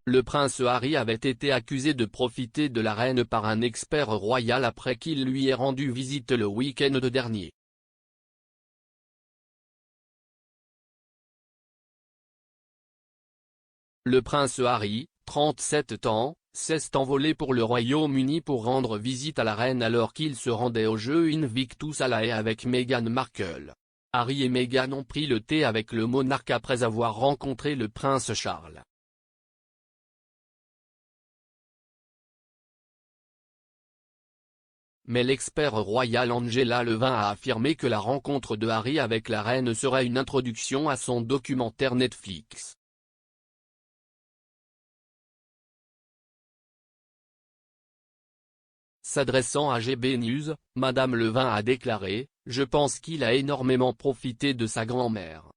Le prince Harry avait été accusé de profiter de la reine par un expert royal après qu'il lui ait rendu visite le week-end dernier. Le prince Harry, 37 ans, s'est envolé pour le Royaume-Uni pour rendre visite à la reine alors qu'il se rendait au jeu Invictus à La Haye avec Meghan Markle. Harry et Meghan ont pris le thé avec le monarque après avoir rencontré le prince Charles. Mais l'expert royal Angela Levin a affirmé que la rencontre de Harry avec la reine serait une introduction à son documentaire Netflix. S'adressant à GB News, Madame Levin a déclaré « Je pense qu'il a énormément profité de sa grand-mère.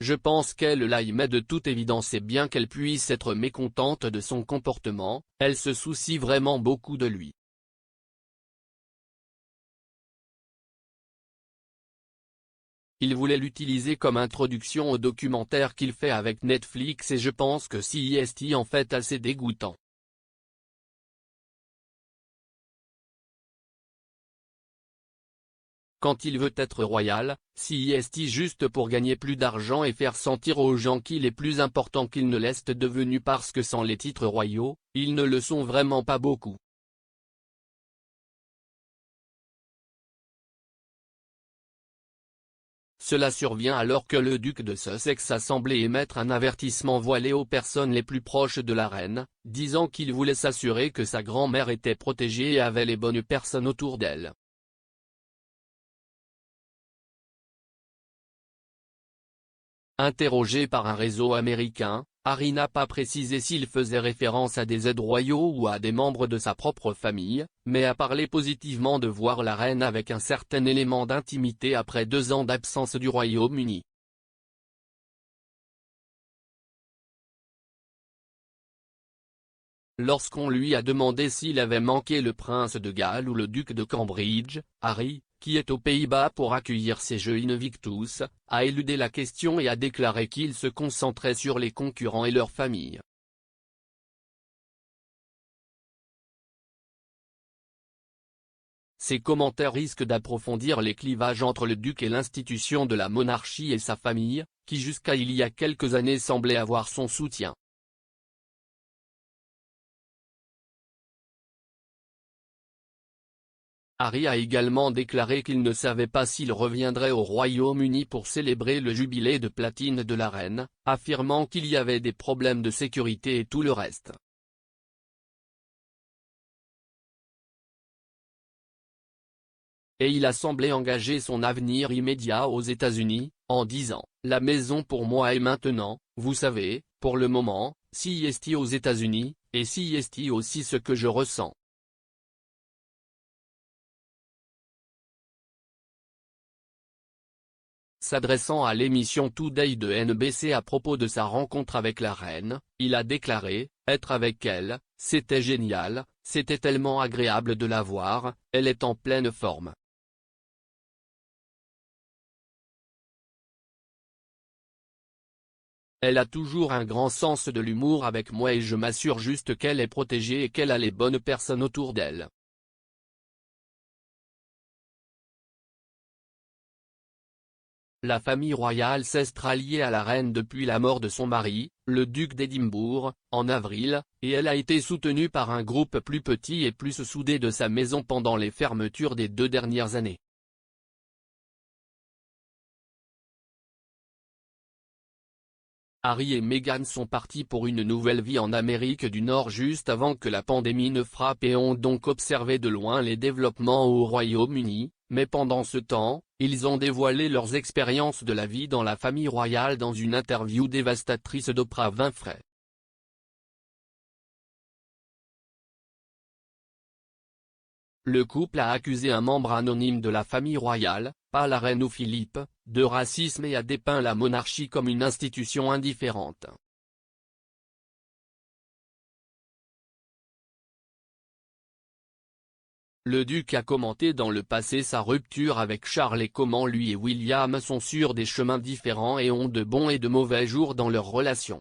Je pense qu'elle l'aime mais de toute évidence et bien qu'elle puisse être mécontente de son comportement, elle se soucie vraiment beaucoup de lui. Il voulait l'utiliser comme introduction au documentaire qu'il fait avec Netflix et je pense que c'est en fait assez dégoûtant. Quand il veut être royal, c'est juste pour gagner plus d'argent et faire sentir aux gens qu'il est plus important qu'il ne l'est devenu parce que sans les titres royaux, ils ne le sont vraiment pas beaucoup. Cela survient alors que le duc de Sussex a semblé émettre un avertissement voilé aux personnes les plus proches de la reine, disant qu'il voulait s'assurer que sa grand-mère était protégée et avait les bonnes personnes autour d'elle. Interrogé par un réseau américain, Harry n'a pas précisé s'il faisait référence à des aides royaux ou à des membres de sa propre famille, mais a parlé positivement de voir la reine avec un certain élément d'intimité après 2 ans d'absence du Royaume-Uni. Lorsqu'on lui a demandé s'il avait manqué le prince de Galles ou le duc de Cambridge, Harry, qui est aux Pays-Bas pour accueillir ces Jeux Invictus, a éludé la question et a déclaré qu'il se concentrait sur les concurrents et leurs familles. Ces commentaires risquent d'approfondir les clivages entre le duc et l'institution de la monarchie et sa famille, qui jusqu'à il y a quelques années semblait avoir son soutien. Harry a également déclaré qu'il ne savait pas s'il reviendrait au Royaume-Uni pour célébrer le jubilé de platine de la reine, affirmant qu'il y avait des problèmes de sécurité et tout le reste. Et il a semblé engager son avenir immédiat aux États-Unis, en disant « La maison pour moi est maintenant, vous savez, pour le moment, c'est aux États-Unis, et c'est aussi ce que je ressens. » S'adressant à l'émission Today de NBC à propos de sa rencontre avec la reine, il a déclaré « Être avec elle, c'était génial, c'était tellement agréable de la voir, elle est en pleine forme. » Elle a toujours un grand sens de l'humour avec moi et je m'assure juste qu'elle est protégée et qu'elle a les bonnes personnes autour d'elle. La famille royale s'est ralliée à la reine depuis la mort de son mari, le duc d'Édimbourg, en avril, et elle a été soutenue par un groupe plus petit et plus soudé de sa maison pendant les fermetures des 2 dernières années. Harry et Meghan sont partis pour une nouvelle vie en Amérique du Nord juste avant que la pandémie ne frappe et ont donc observé de loin les développements au Royaume-Uni, mais pendant ce temps, ils ont dévoilé leurs expériences de la vie dans la famille royale dans une interview dévastatrice d'Oprah Winfrey. Le couple a accusé un membre anonyme de la famille royale, pas la reine ou Philippe, de racisme et a dépeint la monarchie comme une institution indifférente. Le duc a commenté dans le passé sa rupture avec Charles et comment lui et William sont sur des chemins différents et ont de bons et de mauvais jours dans leur relation.